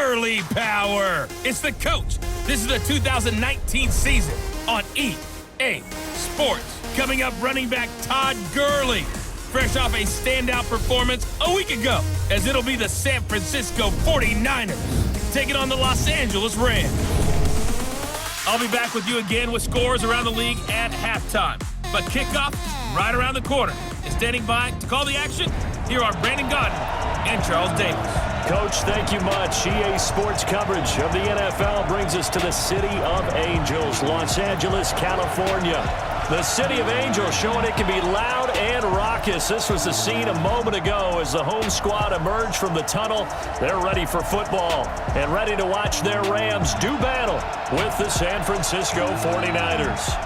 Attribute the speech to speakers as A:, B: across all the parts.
A: Gurley power. It's the coach. This is the 2019 season on EA Sports. Coming up, running back Todd Gurley, fresh off a standout performance a week ago, as it'll be the San Francisco 49ers taking on the Los Angeles Rams. I'll be back with you again with scores around the league at halftime. But kickoff right around the corner. And standing by to call the action, here are Brandon Gaudin and Charles Davis.
B: Coach, thank you much. EA Sports coverage of the NFL brings us to the City of Angels, Los Angeles, California. The City of Angels showing it can be loud and raucous. This was the scene a moment ago as the home squad emerged from the tunnel. They're ready for football and ready to watch their Rams do battle with the San Francisco 49ers.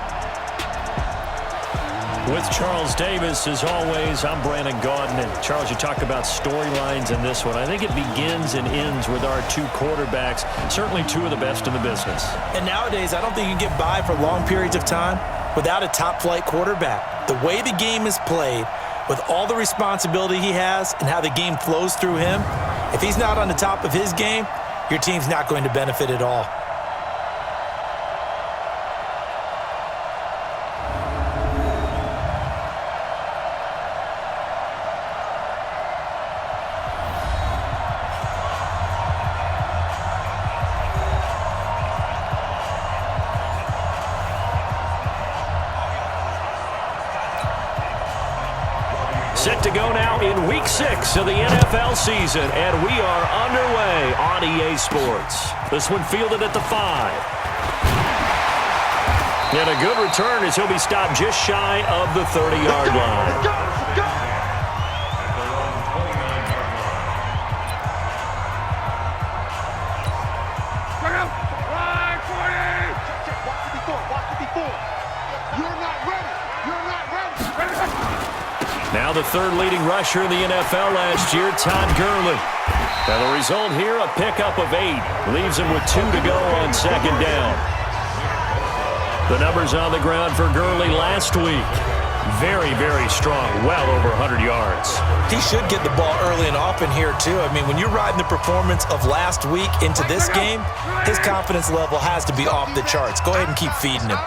B: With Charles Davis, as always, I'm Brandon Gaudin. And Charles, you talked about storylines in this one. I think it begins and ends with our two quarterbacks, certainly two of the best in the business.
C: And nowadays, I don't think you can get by for long periods of time without a top-flight quarterback. The way the game is played, with all the responsibility he has and how the game flows through him, if he's not on the top of his game, your team's not going to benefit at all.
B: Set to go now in Week 6 of the NFL season, and we are underway on EA Sports. This one fielded at the 5. And a good return as he'll be stopped just shy of the 30-yard line. Now the third leading rusher in the NFL last year, Todd Gurley. And the result here, a pickup of 8. Leaves him with 2 to go on second down. The numbers on the ground for Gurley last week. Very, very strong, well over 100 yards.
C: He should get the ball early and often here, too. I mean, when you're riding the performance of last week into this game, his confidence level has to be off the charts. Go ahead and keep feeding him.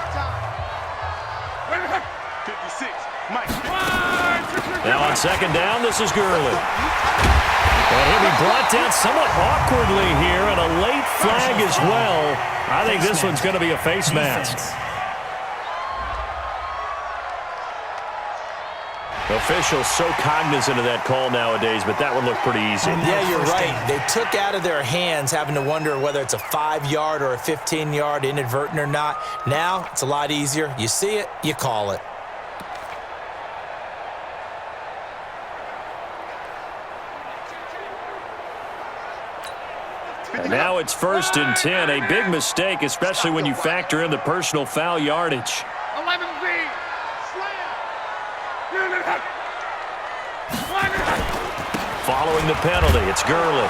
B: Now on second down, this is Gurley. And he'll be brought down somewhat awkwardly here, and a late flag as well. I think this one's going to be a face mask. Officials so cognizant of that call nowadays, but that one looked pretty easy.
C: Yeah, you're right. They took out of their hands having to wonder whether it's a 5-yard or a 15-yard, inadvertent or not. Now, it's a lot easier. You see it, you call it.
B: And now it's 1st and 10. A big mistake, especially when you factor in the personal foul yardage.
D: 11B.
B: Following the penalty, it's Gurley.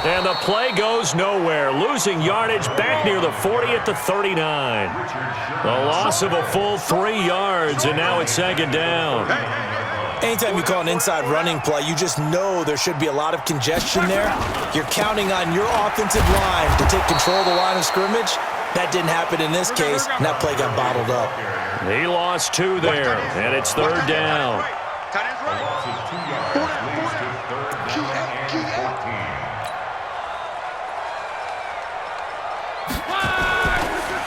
B: And the play goes nowhere, losing yardage back near the 40 at the 39. A loss of a full 3 yards, and now it's second down.
C: Anytime you call an inside running play, you just know there should be a lot of congestion there. You're counting on your offensive line to take control of the line of scrimmage. That didn't happen in this case, and that play got bottled up.
B: He lost 2 there, and it's third down.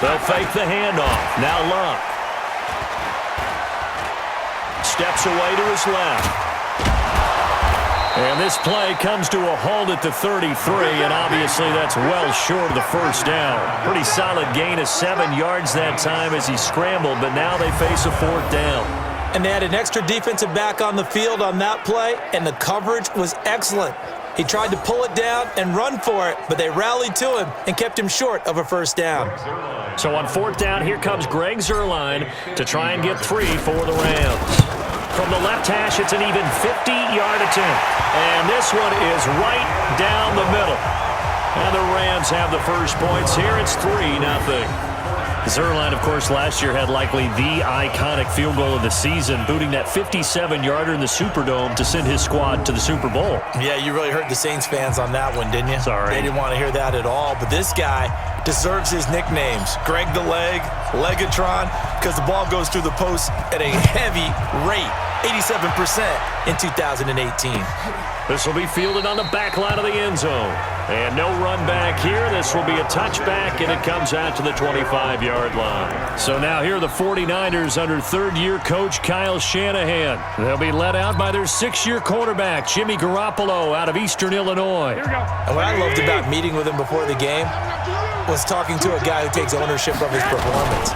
B: They'll fake the handoff. Now Luck. Steps away to his left. And this play comes to a halt at the 33, and obviously that's well short of the first down. Pretty solid gain of 7 yards that time as he scrambled, but now they face a 4th down.
C: And they had an extra defensive back on the field on that play, and the coverage was excellent. He tried to pull it down and run for it, but they rallied to him and kept him short of a first down.
B: So on 4th down, here comes Greg Zuerlein to try and get 3 for the Rams. From the left hash, it's an even 50-yard attempt. And this one is right down the middle. And the Rams have the first points here. It's 3-0. Zerline, of course, last year had likely the iconic field goal of the season, booting that 57-yarder in the Superdome to send his squad to the Super Bowl.
C: Yeah, you really hurt the Saints fans on that one, didn't you?
B: Sorry.
C: They didn't want to hear that at all. But this guy deserves his nicknames. Greg the Leg, Legatron, because the ball goes through the post at a heavy rate, 87% in 2018.
B: This will be fielded on the back line of the end zone. And no run back here. This will be a touchback, and it comes out to the 25-yard line. So now here are the 49ers under third-year coach Kyle Shanahan. They'll be led out by their 6-year quarterback, Jimmy Garoppolo, out of Eastern Illinois.
C: And what I loved about meeting with him before the game was talking to a guy who takes ownership of his performance.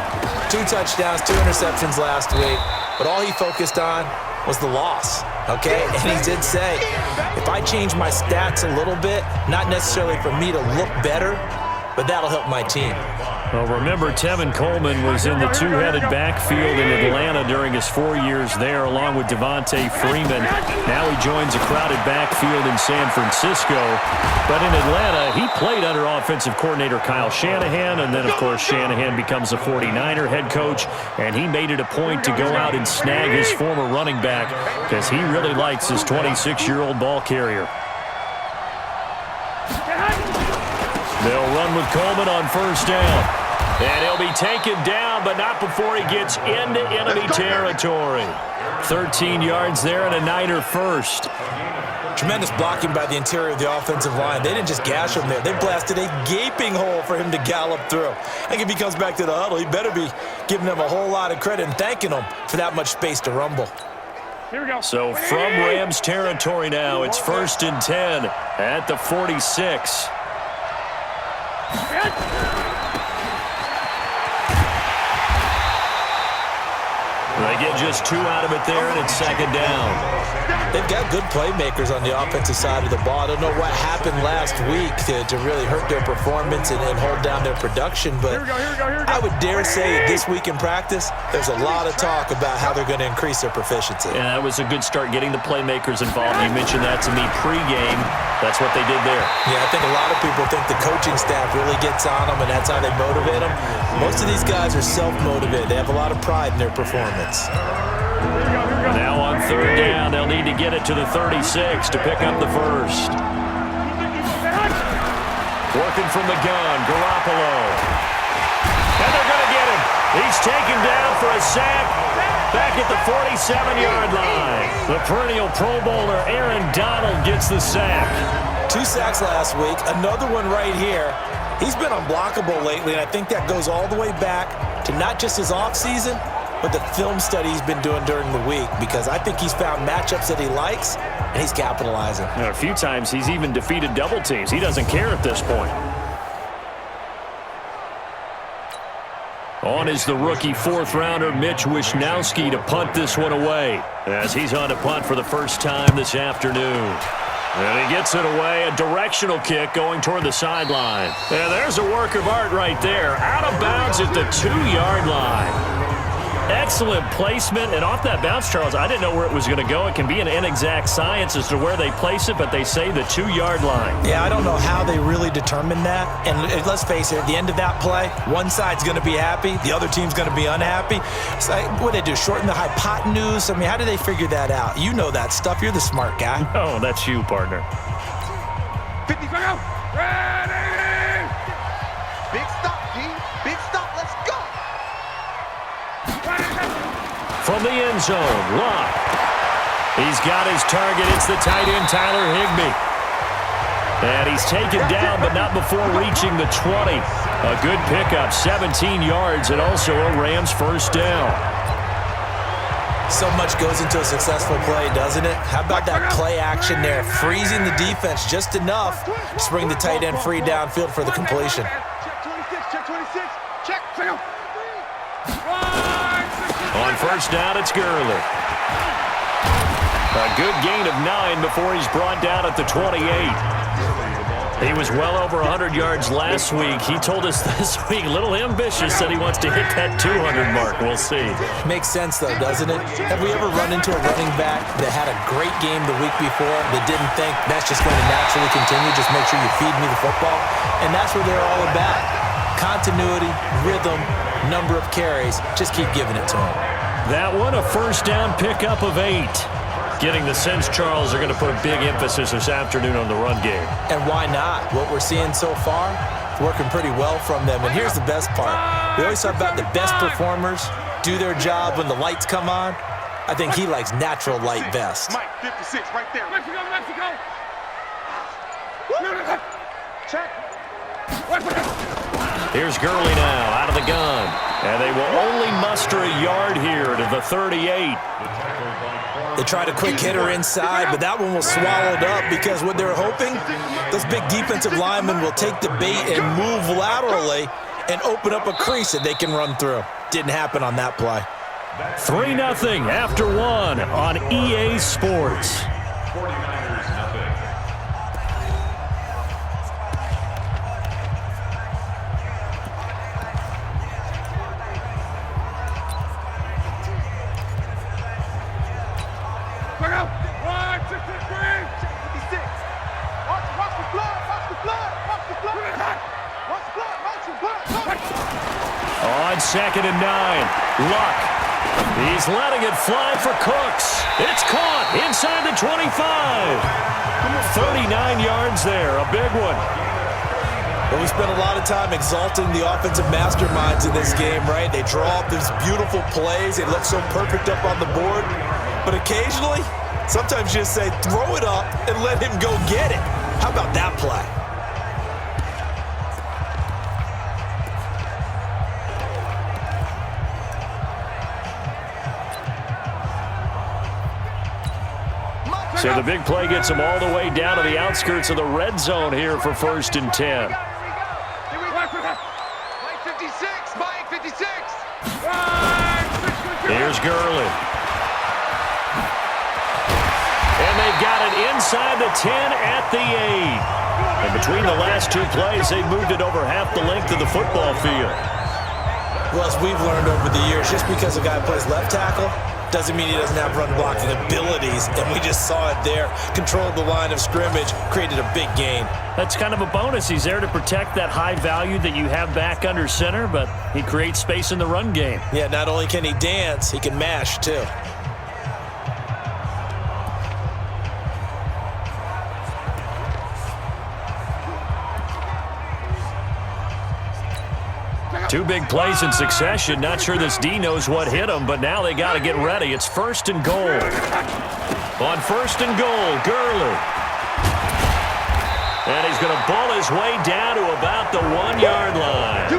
C: 2 touchdowns, 2 interceptions last week, but all he focused on was the loss, okay? And he did say, if I change my stats a little bit, not necessarily for me to look better, but that'll help my team.
B: Well, remember, Tevin Coleman was in the two-headed backfield in Atlanta during his 4 years there, along with Devontae Freeman. Now he joins a crowded backfield in San Francisco. But in Atlanta, he played under offensive coordinator Kyle Shanahan, and then, of course, Shanahan becomes a 49er head coach, and he made it a point to go out and snag his former running back because he really likes his 26-year-old ball carrier. They'll run with Coleman on first down. And he'll be taken down, but not before he gets into enemy territory. 13 yards there and a Niner first.
C: Tremendous blocking by the interior of the offensive line. They didn't just gash him there. They blasted a gaping hole for him to gallop through. I think if he comes back to the huddle, he better be giving them a whole lot of credit and thanking them for that much space to rumble.
B: Here we go. So from Rams territory now, it's 1st and 10 at the 46. They get just 2 out of it there, and it's 2nd down.
C: They've got good playmakers on the offensive side of the ball. I don't know what happened last week to really hurt their performance and hold down their production, but I would dare say this week in practice, there's a lot of talk about how they're going to increase their proficiency.
B: Yeah, that was a good start getting the playmakers involved. You mentioned that to me pregame. That's what they did there.
C: Yeah, I think a lot of people think the coaching staff really gets on them, and that's how they motivate them. Most of these guys are self-motivated. They have a lot of pride in their performance.
B: Now on 3rd down, they'll need to get it to the 36 to pick up the first. Working from the gun, Garoppolo. And they're going to get him. He's taken down for a sack back at the 47-yard line. The perennial Pro Bowler Aaron Donald gets the sack.
C: 2 sacks last week, another one right here. He's been unblockable lately, and I think that goes all the way back to not just his offseason, but the film study he's been doing during the week, because I think he's found matchups that he likes, and he's capitalizing.
B: A few times he's even defeated double teams. He doesn't care at this point. On is the rookie 4th-rounder Mitch Wishnowsky to punt this one away, as he's on to punt for the first time this afternoon. And he gets it away, a directional kick going toward the sideline. And there's a work of art right there, out of bounds at the 2-yard line. Excellent placement, and off that bounce, Charles, I didn't know where it was going to go. It can be an inexact science as to where they place it, but they say the 2-yard line.
C: Yeah, I don't know how they really determined that. And let's face it, at the end of that play, one side's going to be happy, the other team's going to be unhappy. It's like, what do they do, shorten the hypotenuse? I mean, how do they figure that out? You know that stuff. You're the smart guy.
B: Oh, that's you, partner.
D: 50, go! Ready! Big stop, G. Big stop. Let's go!
B: From the end zone, Locke. He's got his target. It's the tight end, Tyler Higbee. And he's taken down, but not before reaching the 20. A good pickup, 17 yards, and also a Rams first down.
C: So much goes into a successful play, doesn't it? How about that play action there, freezing the defense just enough to bring the tight end free downfield for the completion.
D: Check 26, check 26, check.
B: On first down, it's Gurley. A good gain of 9 before he's brought down at the 28. He was well over 100 yards last week. He told us this week, a little ambitious, said he wants to hit that 200 mark. We'll see.
C: Makes sense, though, doesn't it? Have we ever run into a running back that had a great game the week before that didn't think that's just going to naturally continue? Just make sure you feed me the football. And that's what they're all about. Continuity, rhythm, number of carries. Just keep giving it to him.
B: That one, a first down pickup of 8. Getting the sense Charles are going to put a big emphasis this afternoon on the run game.
C: And why not? What we're seeing so far, it's working pretty well from them. And here's the best part. We always talk about the best performers do their job when the lights come on. I think he likes natural light best.
D: Mike, 56, right there. Mexico, Mexico. Check.
B: Here's Gurley now out of the gun. And they will only muster a yard here to the 38.
C: They tried a quick hitter inside, but that one was swallowed up because what they're hoping, those big defensive linemen will take the bait and move laterally and open up a crease that they can run through. Didn't happen on that play.
B: 3-0 after 1 on EA Sports. On 2nd and 9, Luck. He's letting it fly for Cooks. It's caught inside the 25. 39 yards there, a big one.
C: Well, we spent a lot of time exalting the offensive masterminds in this game, right? They draw up these beautiful plays. They look so perfect up on the board. But occasionally, sometimes you just say, throw it up and let him go get it. How about that play?
B: So the big play gets him all the way down to the outskirts of the red zone here for 1st and 10.
D: Mike 56, Mike 56.
B: Here's Gurley. And they've got it inside the 10 at the 8. And between the last 2 plays, they've moved it over half the length of the football field.
C: Well, as we've learned over the years, just because a guy plays left tackle doesn't mean he doesn't have run blocking abilities, and we just saw it there. Controlled the line of scrimmage, created a big gain.
B: That's kind of a bonus. He's there to protect that high value that you have back under center, but he creates space in the run game.
C: Yeah, not only can he dance, he can mash, too.
B: Two big plays in succession. Not sure this D knows what hit him, but now they got to get ready. It's 1st and goal. On 1st and goal, Gurley. And he's going to ball his way down to about the 1-yard line.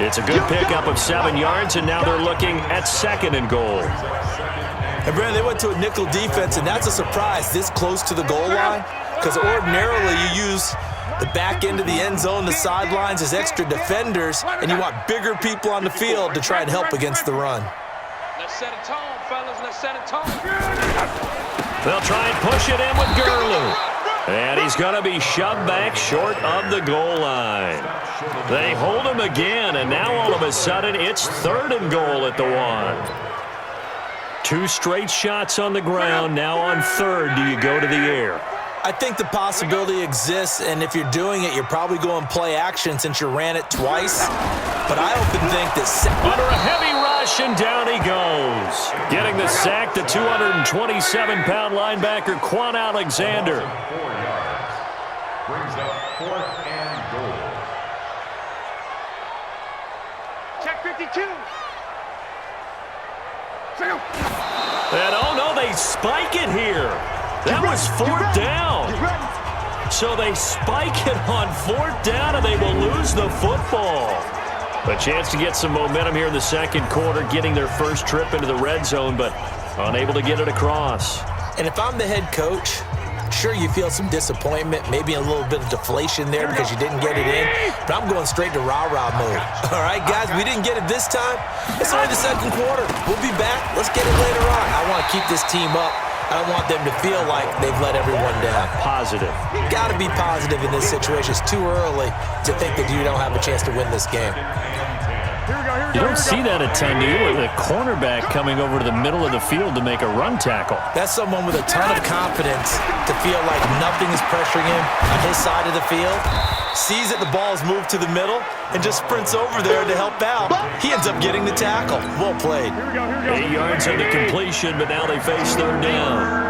B: It's a good pickup of 7 yards, and now they're looking at 2nd and goal.
C: And, Brandon, they went to a nickel defense, and that's a surprise this close to the goal line, because ordinarily you use the back end of the end zone, the sidelines as extra defenders, and you want bigger people on the field to try and help against the run.
D: Let's set a tone, fellas. Let's set a tone.
B: They'll try and push it in with Gurley. And he's going to be shoved back short of the goal line. They hold him again, and now all of a sudden it's 3rd and goal at the 1. 2 straight shots on the ground. Now on 3rd, do you go to the air?
C: I think the possibility exists, and if you're doing it, you're probably going play action since you ran it twice. But I often think that...
B: Under a heavy rush, and down he goes. Getting the sack, the 227-pound linebacker, Quan Alexander.
E: Brings up 4th and goal.
D: Check 52.
B: And oh no, they spike it here. That was 4th down. So they spike it on 4th down, and they will lose the football. A chance to get some momentum here in the 2nd quarter, getting their first trip into the red zone, but unable to get it across.
C: And if I'm the head coach, sure you feel some disappointment, maybe a little bit of deflation there because you didn't get it in, but I'm going straight to rah-rah mode. All right, guys, we didn't get it this time. It's only the 2nd quarter. We'll be back. Let's get it later on. I want to keep this team up. I don't want them to feel like they've let everyone down.
B: Positive.
C: Got to be positive in this situation. It's too early to think that you don't have a chance to win this game.
B: You don't see that a ton, do you? With a cornerback coming over to the middle of the field to make a run tackle.
C: That's someone with a ton of confidence to feel like nothing is pressuring him on his side of the field. Sees that the ball is moved to the middle and just sprints over there to help out. He ends up getting the tackle. Well played.
B: 8 yards on the completion, but now they face third down.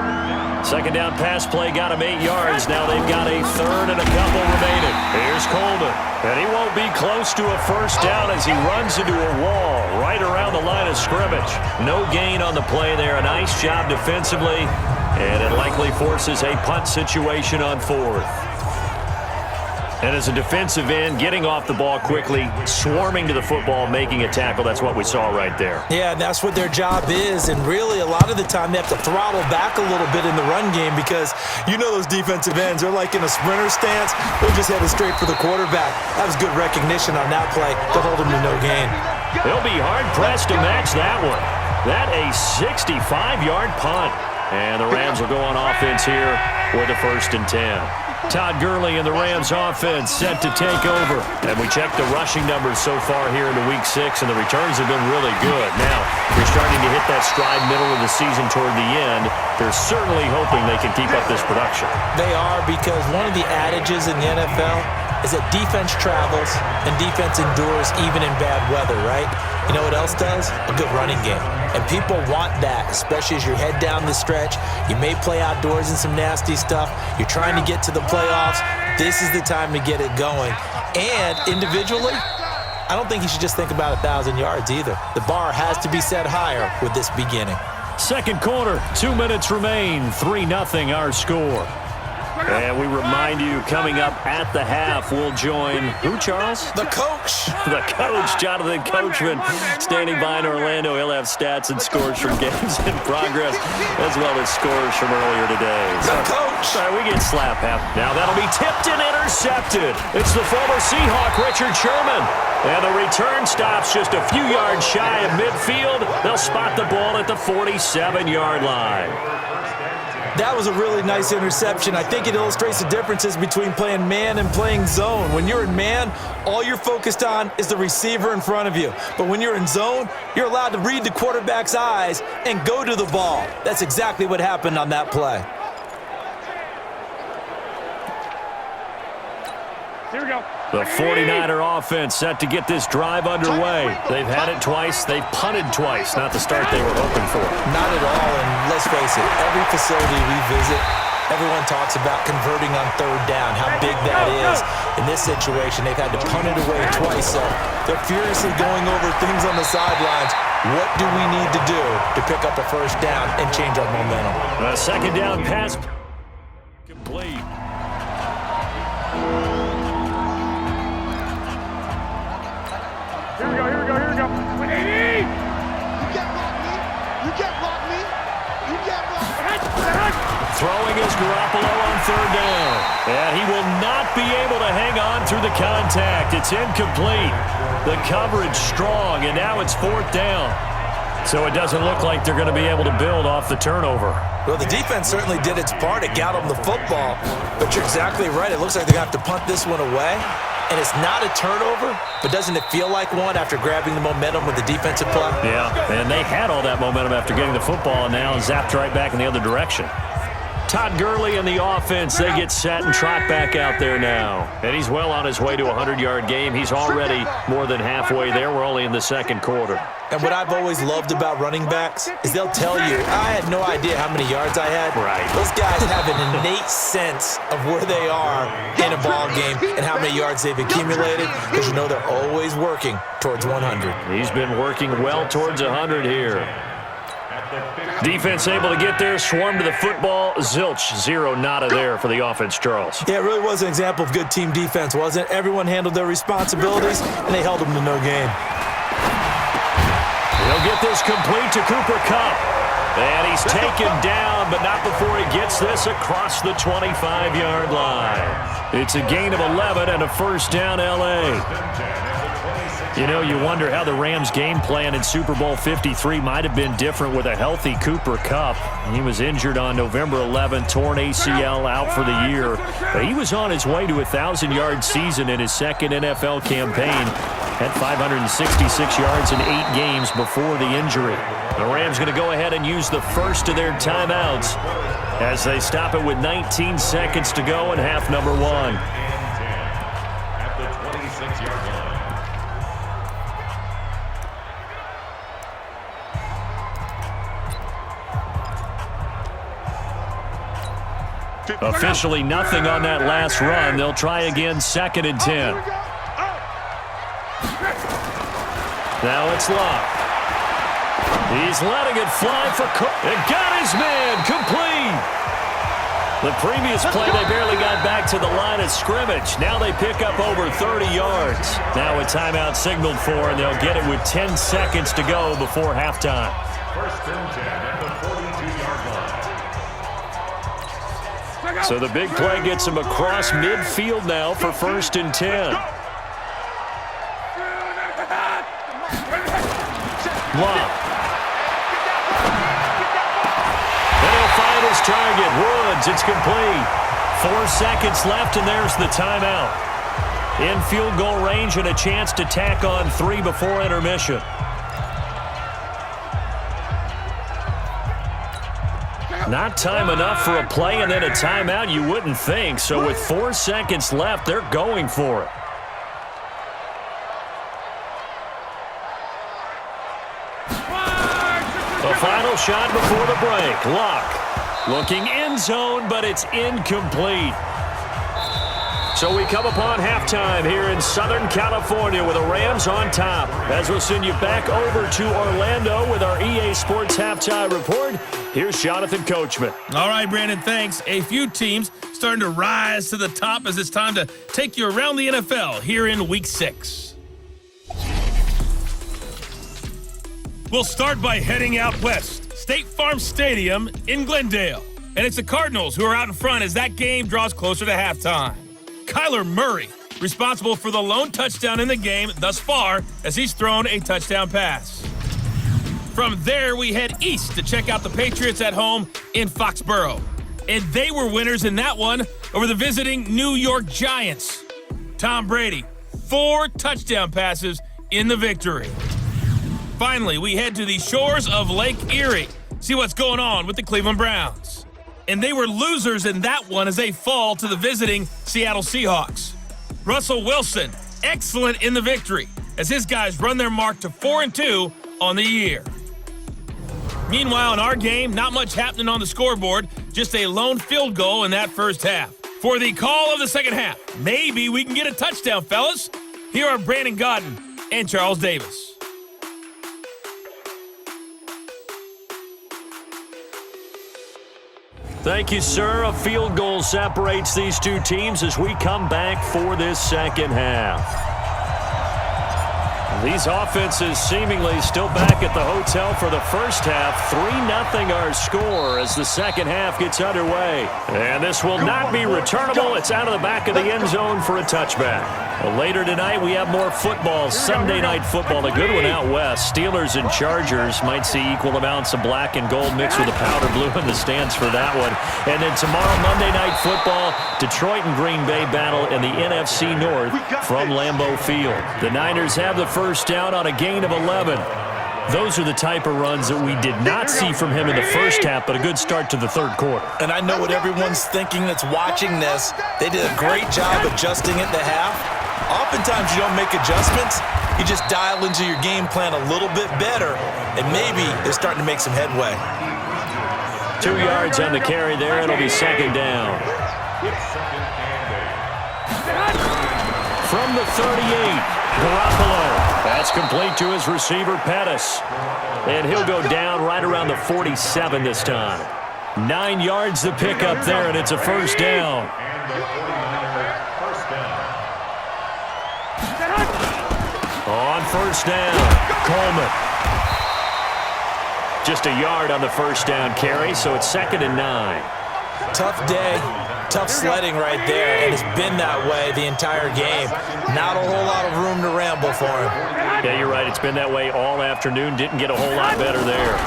B: Second down pass play got him 8 yards. Now they've got a third and a couple remaining. Here's Coleman. And he won't be close to a first down as he runs into a wall right around the line of scrimmage. No gain on the play there. A nice job defensively. And it likely forces a punt situation on fourth. And as a defensive end, getting off the ball quickly, swarming to the football, making a tackle, that's what we saw right there.
C: Yeah, and that's what their job is. And really, a lot of the time, they have to throttle back a little bit in the run game because you know those defensive ends, they're like in a sprinter stance. They're just headed straight for the quarterback. That was good recognition on that play to hold him to no gain.
B: They'll be hard-pressed to match that one. That a 65-yard punt. And the Rams will go on offense here with a 1st and 10. Todd Gurley and the Rams offense set to take over. And we checked the rushing numbers so far here into Week 6, and the returns have been really good. Now, they're starting to hit that stride middle of the season toward the end. They're certainly hoping they can keep up this production.
C: They are, because one of the adages in the NFL is that defense travels and defense endures even in bad weather, right? You know what else does? A good running game. And people want that, especially as you head down the stretch. You may play outdoors in some nasty stuff. You're trying to get to the playoffs. This is the time to get it going. And individually, I don't think you should just think about 1,000 yards either. The bar has to be set higher with this beginning.
B: Second quarter, 2 minutes remain, 3-0 our score. And we remind you, coming up at the half, we'll join who, Charles?
C: The coach.
B: The coach, Jonathan Coachman, standing by in Orlando. He'll have stats and scores from games in progress, as well as scores from earlier today.
C: The coach.
B: Sorry, we get slap half. Now that'll be tipped and intercepted. It's the former Seahawk, Richard Sherman. And the return stops just a few yards shy of midfield. They'll spot the ball at the 47-yard line.
C: That was a really nice interception. I think it illustrates the differences between playing man and playing zone. When you're in man, all you're focused on is the receiver in front of you. But when you're in zone, you're allowed to read the quarterback's eyes and go to the ball. That's exactly what happened on that play.
D: Here we go.
B: The 49er offense set to get this drive underway. They've had it twice. They've punted twice. Not the start they were hoping for.
C: Not at all, and let's face it, every facility we visit, everyone talks about converting on third down, how big that is. In this situation, they've had to punt it away twice, so they're furiously going over things on the sidelines. What do we need to do to pick up a first down and change our momentum?
B: A second down pass complete.
D: Here we go, here we go, here we go. 180!
F: You can't block me. You can't block me. You can't block me.
B: Throwing is Garoppolo on third down. And he will not be able to hang on through the contact. It's incomplete. The coverage strong, and now it's fourth down. So it doesn't look like they're going to be able to build off the turnover.
C: Well, the defense certainly did its part to get them the football, but you're exactly right. It looks like they're going to have to punt this one away. And it's not a turnover, but doesn't it feel like one after grabbing the momentum with the defensive play?
B: Yeah, and they had all that momentum after getting the football and now zapped right back in the other direction. Todd Gurley and the offense, they get set and trot back out there now. And he's well on his way to a 100-yard game. He's already more than halfway there. We're only in the second quarter.
C: And what I've always loved about running backs is they'll tell you, I had no idea how many yards I had.
B: Right.
C: Those guys have an innate sense of where they are in a ball game and how many yards they've accumulated, because you know they're always working towards 100.
B: He's been working well towards 100 here. Defense able to get there, swarm to the football. Zilch, zero, nada there for the offense, Charles.
C: Yeah, it really was an example of good team defense, wasn't it? Everyone handled their responsibilities, and they held them to no gain.
B: He'll get this complete to Cooper Kupp. And he's taken down, but not before he gets this across the 25-yard line. It's a gain of 11 and a first down, L.A. You know, you wonder how the Rams' game plan in Super Bowl 53 might have been different with a healthy Cooper Kupp. He was injured on November 11th, torn ACL, out for the year. But he was on his way to a 1,000-yard season in his second NFL campaign. Had 566 yards in 8 games before the injury. The Rams going to go ahead and use the first of their timeouts as they stop it with 19 seconds to go in half number 1.
E: At the 26-yard line.
B: Officially nothing on that last run. They'll try again, 2nd and 10. Now it's Locke. He's letting it fly for Cook. It got his man complete. The previous play, they barely got back to the line of scrimmage. Now they pick up over 30 yards. Now a timeout signaled for, and they'll get it with 10 seconds to go before halftime.
E: 1st and 10 at the 42-yard line.
B: So the big play gets him across midfield now for 1st and 10. Locke. And he'll find his target. Woods, it's complete. 4 seconds left, and there's the timeout. In field goal range and a chance to tack on 3 before intermission. Not time enough for a play and then a timeout, you wouldn't think. So with 4 seconds left, they're going for it. The final shot before the break. Locke looking end zone, but it's incomplete. So we come upon halftime here in Southern California with the Rams on top. As we'll send you back over to Orlando with our EA Sports Halftime Report, here's Jonathan Coachman.
A: All right, Brandon, thanks. A few teams starting to rise to the top as it's time to take you around the NFL here in Week 6. We'll start by heading out west. State Farm Stadium in Glendale. And it's the Cardinals who are out in front as that game draws closer to halftime. Kyler Murray, responsible for the lone touchdown in the game thus far as he's thrown a touchdown pass. From there, we head east to check out the Patriots at home in Foxborough. And they were winners in that one over the visiting New York Giants. Tom Brady, 4 touchdown passes in the victory. Finally, we head to the shores of Lake Erie, see what's going on with the Cleveland Browns. And they were losers in that one as they fall to the visiting Seattle Seahawks. Russell Wilson, excellent in the victory as his guys run their mark to 4-2 on the year. Meanwhile, in our game, not much happening on the scoreboard, just a lone field goal in that first half. For the call of the second half, maybe we can get a touchdown, fellas. Here are Brandon Godden and Charles Davis.
B: Thank you, sir. A field goal separates these two teams as we come back for this second half. These offenses seemingly still back at the hotel for the first half. 3-0 our score as the second half gets underway. And this will not be returnable. It's out of the back of the end zone for a touchback. Well, later tonight, we have more football. Sunday night football, a good one out west. Steelers and Chargers might see equal amounts of black and gold mixed with a powder blue in the stands for that one. And then tomorrow, Monday night football, Detroit and Green Bay battle in the NFC North from Lambeau Field. The Niners have the first down on a gain of 11. Those are the type of runs that we did not see from him in the first half, but a good start to the third quarter.
C: And I know what everyone's thinking that's watching this. They did a great job adjusting at the half. Oftentimes you don't make adjustments. You just dial into your game plan a little bit better, and maybe they're starting to make some headway.
B: 2 yards on the carry there. It'll be second down. From the 38, Garoppolo. That's complete to his receiver, Pettis. And he'll go down right around the 47 this time. 9 yards to pick up there, and it's a first down. On first down, Coleman. Just a yard on the first down carry, so it's 2nd and 9.
C: Tough day, tough sledding right there, and it's been that way the entire game. Not a whole lot of room to ramble for him.
B: Yeah, you're right. It's been that way all afternoon. Didn't get a whole lot better there.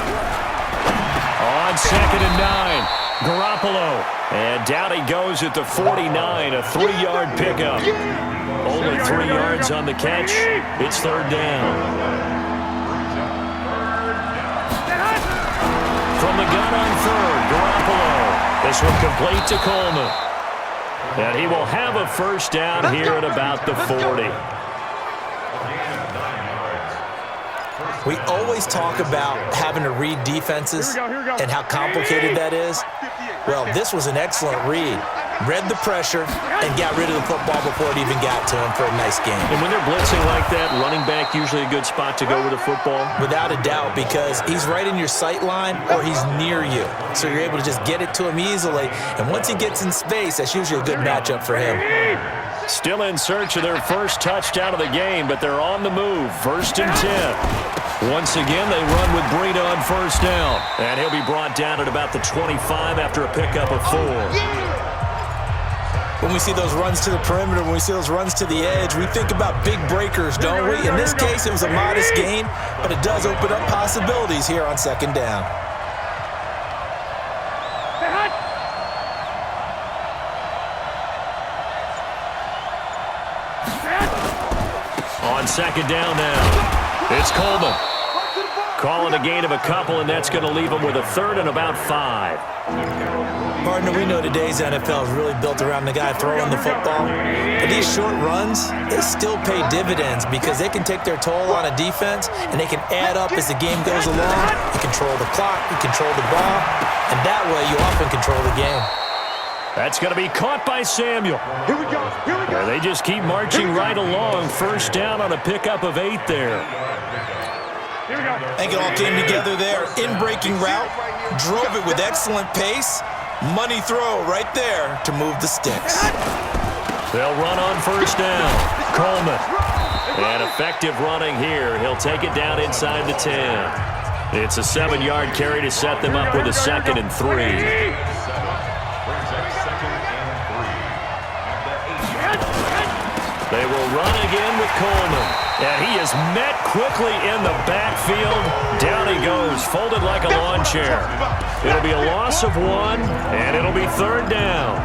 B: On 2nd and 9, Garoppolo. And down he goes at the 49, a 3-yard pickup. Only 3 yards on the catch. It's third down. From the gun on third, Garoppolo. This one complete to Coleman. And he will have a first down here at about the 40.
C: We always talk about having to read defenses and how complicated that is. Well, this was an excellent read. Read the pressure and got rid of the football before it even got to him for a nice game.
B: And when they're blitzing like that, running back usually a good spot to go with the football?
C: Without a doubt, because he's right in your sight line or he's near you. So you're able to just get it to him easily. And once he gets in space, that's usually a good matchup for him.
B: Still in search of their first touchdown of the game, but they're on the move. First and 10. Once again, they run with Breida on first down. And he'll be brought down at about the 25 after a pickup of 4.
C: When we see those runs to the perimeter, when we see those runs to the edge, we think about big breakers, don't we? In this case, it was a modest gain, but it does open up possibilities here on second down.
B: On second down now, it's Coleman. Calling a gain of a couple, and that's going to leave him with a third and about 5.
C: Partner, we know today's NFL is really built around the guy throwing the football. But these short runs, they still pay dividends because they can take their toll on a defense, and they can add up as the game goes along. You control the clock, you control the ball, and that way you often control the game.
B: That's going to be caught by Samuel.
F: Here we go. Here we go.
B: They just keep marching right along. First down on a pickup of 8 there.
F: Here we go.
C: I think it all came together there. In-breaking route, drove it with excellent pace. Money throw right there to move the sticks.
B: They'll run on first down. Coleman. And effective running here. He'll take it down inside the 10. It's a 7-yard carry to set them up with a 2nd and 3. They will run again with Coleman. And he is met quickly in the backfield. Down he goes, folded like a lawn chair. It'll be a loss of 1, and it'll be third down.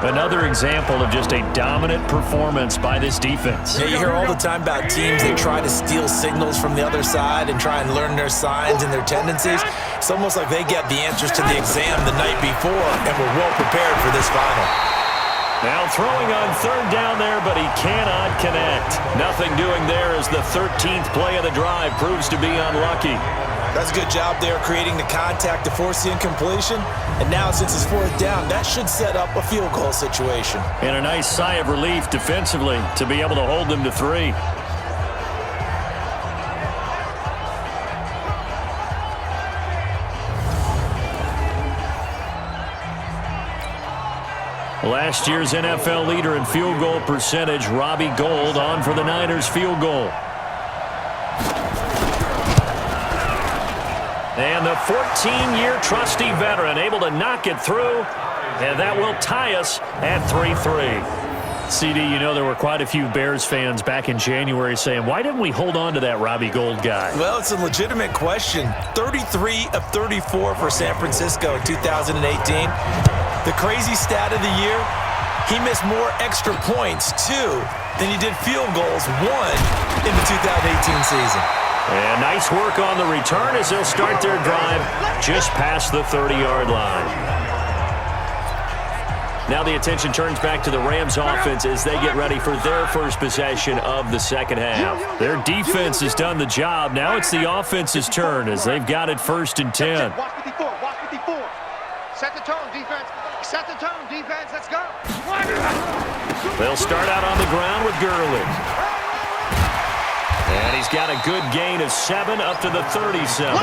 B: Another example of just a dominant performance by this defense.
C: Yeah, you hear all the time about teams that try to steal signals from the other side and try and learn their signs and their tendencies. It's almost like they get the answers to the exam the night before and were well prepared for this final.
B: Now throwing on third down there, but he cannot connect. Nothing doing there as the 13th play of the drive proves to be unlucky.
C: That's a good job there creating the contact to force the incompletion. And now since it's fourth down, that should set up a field goal situation.
B: And a nice sigh of relief defensively to be able to hold them to 3. Last year's NFL leader in field goal percentage, Robbie Gould, on for the Niners field goal. And the 14-year trusty veteran able to knock it through, and that will tie us at 3-3. CD, you know there were quite a few Bears fans back in January saying, why didn't we hold on to that Robbie Gould guy?
C: Well, it's a legitimate question. 33 of 34 for San Francisco in 2018. The crazy stat of the year, he missed more extra points, 2, than he did field goals, 1, in the 2018 season.
B: And nice work on the return as they'll start their drive just past the 30-yard line. Now the attention turns back to the Rams offense as they get ready for their first possession of the second half. Their defense has done the job. Now it's the offense's turn as they've got it first and 10.
F: Watch 54. Watch 54. Set the tone, defense. Set the tone, defense. Let's go.
B: They'll start out on the ground with Gurley. And he's got a good gain of 7 up to the 37.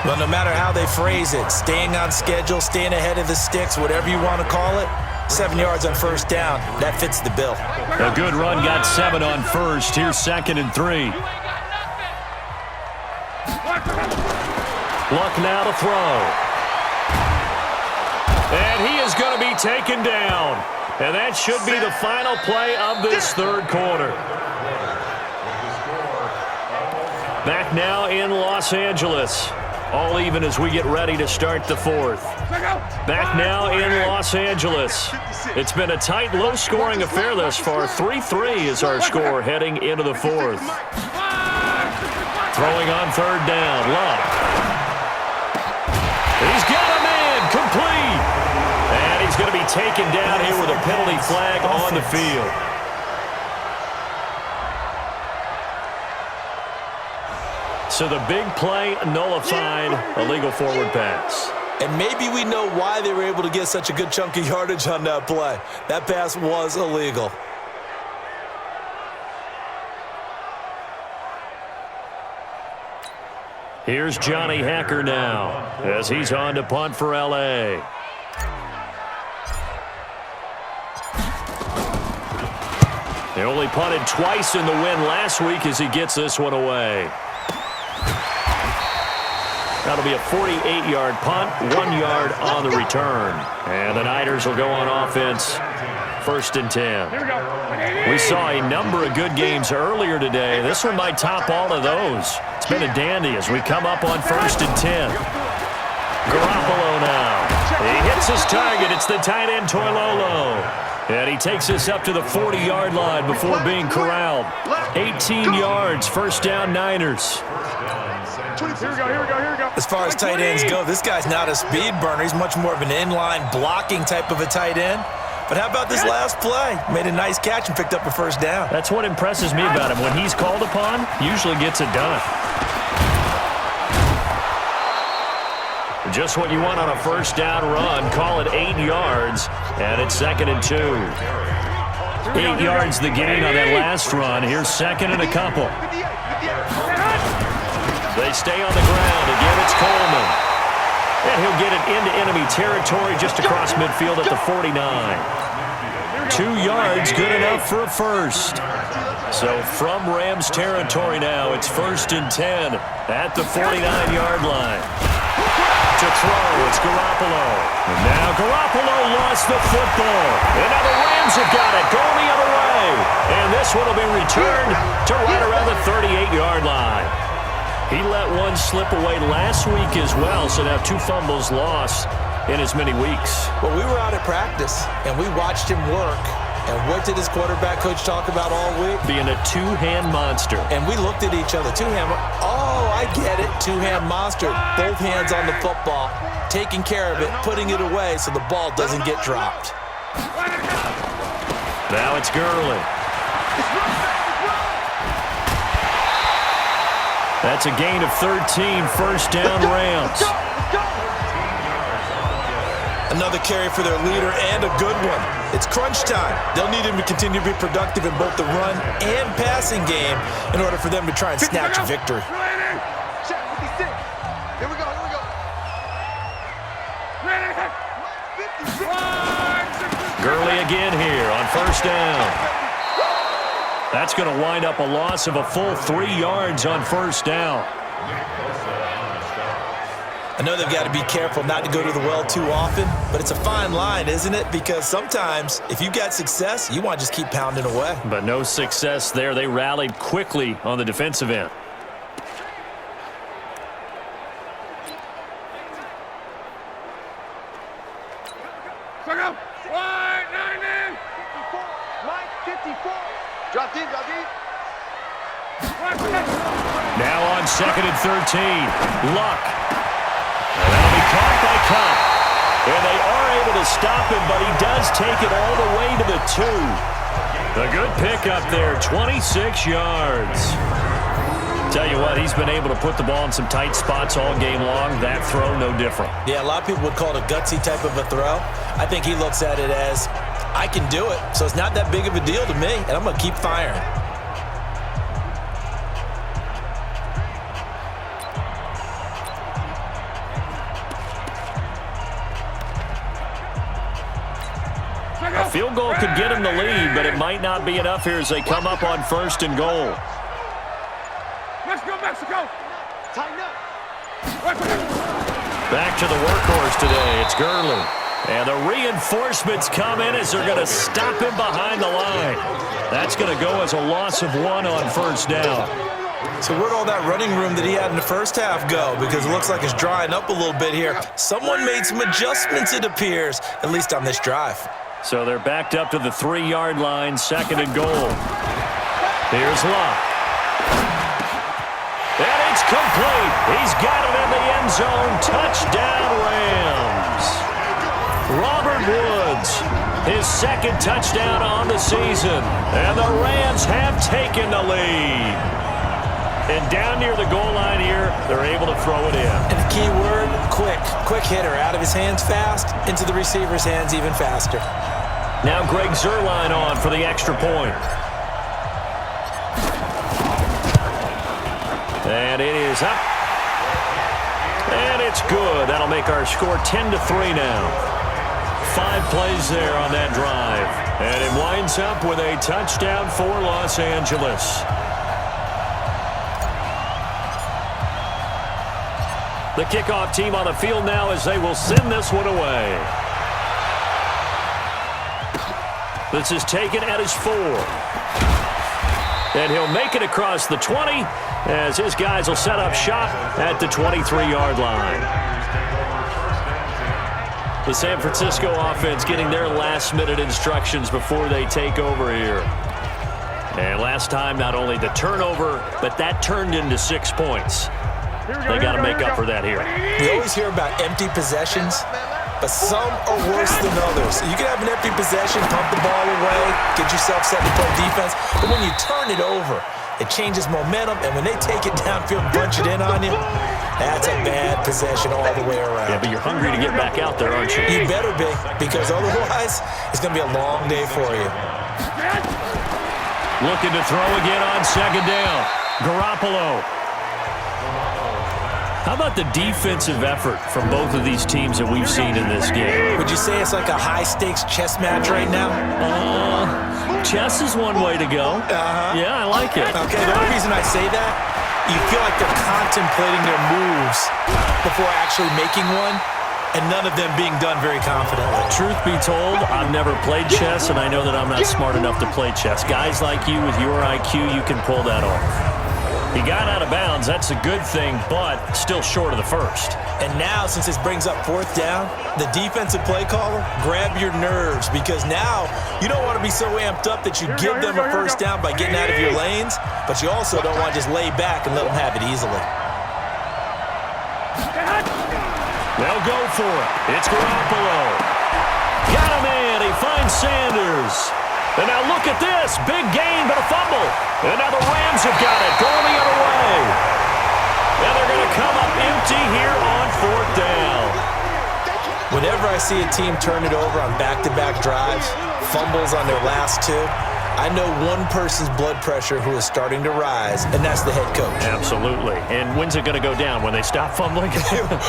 C: Well, no matter how they phrase it, staying on schedule, staying ahead of the sticks, whatever you want to call it, 7 yards on first down, that fits the bill.
B: A good run got 7 on first. Here's 2nd and 3. Luck now to throw. And he is going to be taken down. And that should be the final play of this third quarter. Back now in Los Angeles. All even as we get ready to start the fourth. Back now in Los Angeles. It's been a tight, low-scoring affair thus far. 3-3 is our score heading into the fourth. Throwing on third down. Luck. He's got a man. Complete. And he's going to be taken down here with a penalty flag on the field. So the big play nullified, a legal forward pass.
C: And maybe we know why they were able to get such a good chunk of yardage on that play. That pass was illegal.
B: Here's Johnny Hacker now as he's on to punt for L.A. They only punted twice in the win last week as he gets this one away. That'll be a 48-yard punt, 1 yard on the return. And the Niners will go on offense, 1st and 10. We saw a number of good games earlier today. This one might top all of those. It's been a dandy as we come up on 1st and 10. Garoppolo now. He hits his target. It's the tight end, Toilolo. And he takes us up to the 40-yard line before being corralled. 18 yards, 1st down, Niners.
D: Here we go.
C: As far as tight ends go, this guy's not a speed burner. He's much more of an inline blocking type of a tight end. But how about this last play? Made a nice catch and picked up a 1st down.
B: That's what impresses me about him. When he's called upon, usually gets it done. Just what you want on a 1st down run. Call it 8 yards, and it's 2nd and 2. 8 yards the gain on that last run. Here's 2nd and a couple. They stay on the ground. Again, it's Coleman. And he'll get it into enemy territory just across midfield at the 49. 2 yards, good enough for a first. So from Rams territory now, it's 1st and 10 at the 49-yard line. To throw, it's Garoppolo. And now Garoppolo lost the football. And now the Rams have got it, going the other way. And this one will be returned to right around the 38-yard line. He let one slip away last week as well, so now 2 fumbles lost in as many weeks.
C: Well, we were out at practice, and we watched him work. And what did his quarterback coach talk about all week?
B: Being a 2-hand monster.
C: And we looked at each other. 2-hand. Oh, I get it. 2-hand monster. Both hands on the football, taking care of it, putting it away so the ball doesn't get dropped.
B: Now it's Gurley. That's a gain of 13, 1st down Rams.
C: Another carry for their leader and a good one. It's crunch time. They'll need him to continue to be productive in both the run and passing game in order for them to try and snatch a victory.
F: Here we go.
B: Gurley again here on 1st down. That's going to wind up a loss of a full 3 yards on 1st down.
C: I know they've got to be careful not to go to the well too often, but it's a fine line, isn't it? Because sometimes if you've got success, you want to just keep pounding away.
B: But no success there. They rallied quickly on the defensive end.
F: Drop deep.
B: Now on 2nd and 13. Luck. And that'll be caught by Cup. And they are able to stop him, but he does take it all the way to the 2. A good pickup there, 26 yards. Tell you what, he's been able to put the ball in some tight spots all game long. That throw, no different.
C: Yeah, a lot of people would call it a gutsy type of a throw. I think he looks at it as, I can do it, so it's not that big of a deal to me, and I'm going to keep firing.
B: A field goal could get him the lead, but it might not be enough here as they come up on 1st and goal.
D: Mexico!
F: Tighten up.
B: Back to the workhorse today. It's Gurley. And the reinforcements come in as they're going to stop him behind the line. That's going to go as a loss of 1 on 1st down.
C: So where'd all that running room that he had in the first half go? Because it looks like it's drying up a little bit here. Someone made some adjustments, it appears, at least on this drive.
B: So they're backed up to the 3-yard line, 2nd and goal. Here's Locke. And it's complete. He's got it in the end zone. Touchdown, Rams. Robert Woods, his 2nd touchdown on the season. And the Rams have taken the lead. And down near the goal line here, they're able to throw it in.
C: And the key word, quick. Quick hitter. Out of his hands fast, into the receiver's hands even faster.
B: Now Greg Zuerlein on for the extra point. And it is up. And it's good. That'll make our score 10-3 now. 5 plays there on that drive. And it winds up with a touchdown for Los Angeles. The kickoff team on the field now as they will send this one away. This is taken at his 4. And he'll make it across the 20 as his guys will set up shop at the 23-yard line. The San Francisco offense getting their last-minute instructions before they take over here. And last time, not only the turnover, but that turned into 6 points. They got to make up for that here.
C: We always hear about empty possessions, but some are worse than others. You can have an empty possession, pump the ball away, get yourself set to play defense, but when you turn it over, it changes momentum, and when they take it downfield and bunch it in on you, that's a bad possession all the way around.
B: Yeah, but you're hungry to get back out there, aren't you?
C: You better be, because otherwise, it's going to be a long day for you.
B: Looking to throw again on 2nd down. Garoppolo. How about the defensive effort from both of these teams that we've seen in this game?
C: Would you say it's like a high-stakes chess match right now?
B: Chess is one way to go. Yeah, I like it.
C: Okay, the only reason I say that, you feel like they're contemplating their moves before actually making one, and none of them being done very confidently.
B: Truth be told, I've never played chess, and I know that I'm not smart enough to play chess. Guys like you with your IQ, you can pull that off. He got out of bounds. That's a good thing, but still short of the first.
C: And now, since this brings up 4th down, the defensive play caller, grab your nerves, because now you don't want to be so amped up that you give them a first down by getting out of your lanes, but you also don't want to just lay back and let them have it easily.
B: They'll go for it. It's Garoppolo. Got him in. He finds Sanders. And now look at this. Big gain, but a fumble. And now the Rams have got it. Going the other way. And they're going to come up empty here on 4th down.
C: Whenever I see a team turn it over on back-to-back drives, fumbles on their last 2, I know one person's blood pressure who is starting to rise, and that's the head coach.
B: Absolutely. And when's it going to go down? When they stop fumbling?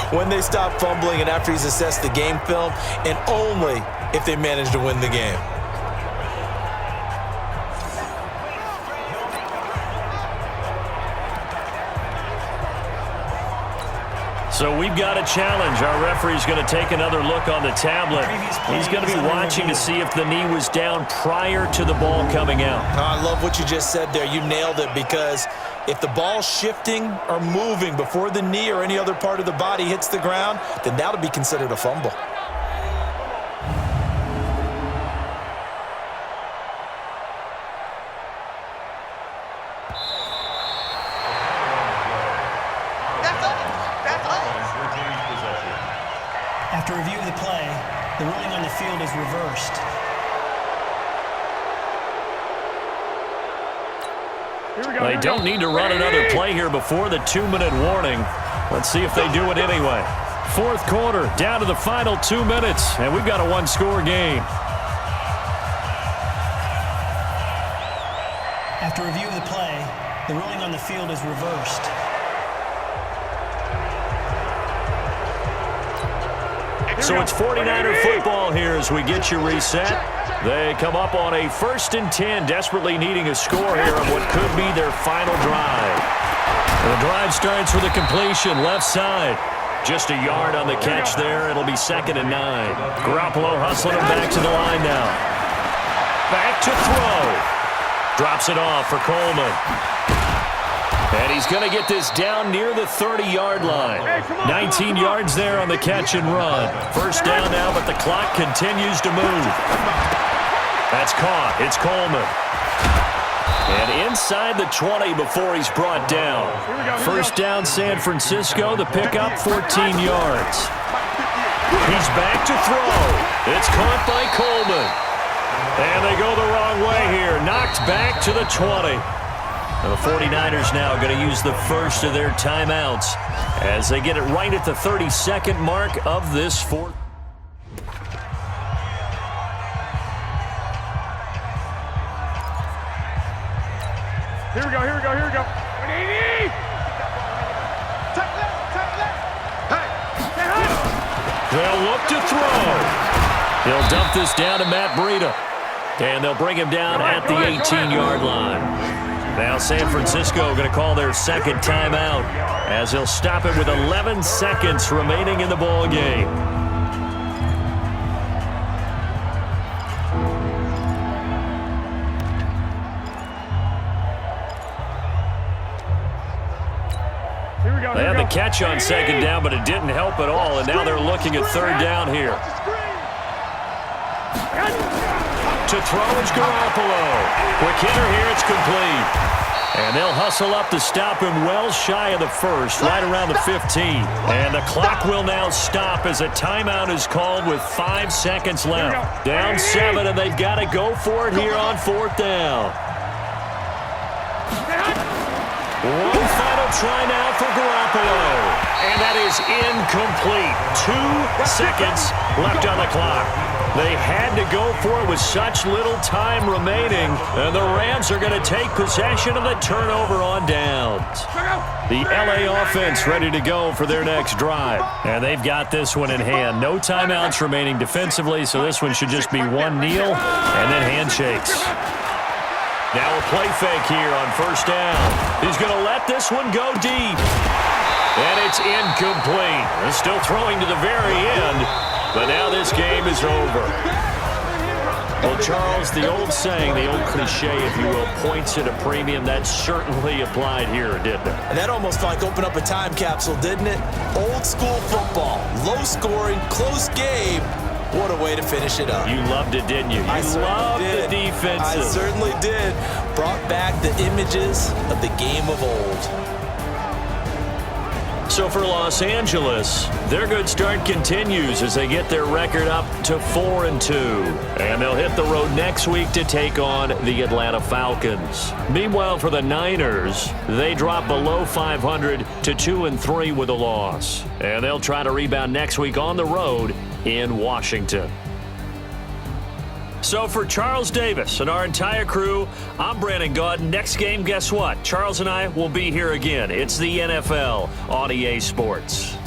C: When they stop fumbling and after he's assessed the game film, and only if they manage to win the game.
B: So we've got a challenge. Our referee's going to take another look on the tablet. He's going to be watching to see if the knee was down prior to the ball coming out.
C: I love what you just said there. You nailed it, because if the ball's shifting or moving before the knee or any other part of the body hits the ground, then that'll be considered a fumble.
G: After review of the play, the ruling on the field is reversed.
B: They don't need to run another play here before the 2-minute warning. Let's see if they do it anyway. 4th quarter, down to the final 2 minutes, and we've got a 1-score game.
G: After review of the play, the ruling on the field is reversed.
B: So it's 49er football here as we get you reset. They come up on a 1st and 10, desperately needing a score here on what could be their final drive. The drive starts with a completion, left side. Just a yard on the catch there. It'll be 2nd and 9. Garoppolo hustling him back to the line now. Back to throw. Drops it off for Coleman. And he's going to get this down near the 30-yard line. 19 yards there on the catch and run. First down now, but the clock continues to move. That's caught. It's Coleman. And inside the 20 before he's brought down. First down, San Francisco. The pickup, 14 yards. He's back to throw. It's caught by Coleman. And they go the wrong way here. Knocked back to the 20. And the 49ers now going to use the first of their timeouts as they get it right at the 32nd mark of this fourth.
D: Here we go, here we go, here we go.
B: They'll look to throw. He'll dump this down to Matt Breida. And they'll bring him down at the 18-yard line. Now San Francisco going to call their second timeout as they'll stop it with 11 seconds remaining in the ball game. They had the catch on second down, but it didn't help at all, and now they're looking at third down here. To throw is Garoppolo. Quick hitter here, it's complete. And they'll hustle up to stop him well shy of the first, right around the 15. And the clock will now stop as a timeout is called with 5 seconds left. Down 7, and they've got to go for it here on fourth down. One final try now for Garoppolo. And that is incomplete. 2 seconds left on the clock. They had to go for it with such little time remaining. And the Rams are going to take possession of the turnover on downs. The LA offense ready to go for their next drive. And they've got this one in hand. No timeouts remaining defensively, so this one should just be one kneel and then handshakes. Now a play fake here on first down. He's going to let this one go deep. And it's incomplete. They're still throwing to the very end, but now this game is over. Well, Charles, the old saying, the old cliche, if you will, points at a premium, that certainly applied here, didn't it?
C: And that almost like opened up a time capsule, didn't it? Old school football, low scoring, close game. What a way to finish it up.
B: You loved it, didn't you? You loved the defenses.
C: I certainly did. Brought back the images of the game of old.
B: So for Los Angeles, their good start continues as they get their record up to 4-2. And they'll hit the road next week to take on the Atlanta Falcons. Meanwhile, for the Niners, they drop below 500 to 2-3 with a loss. And they'll try to rebound next week on the road in Washington. So for Charles Davis and our entire crew, I'm Brandon Gaudin. Next game, guess what? Charles and I will be here again. It's the NFL on EA Sports.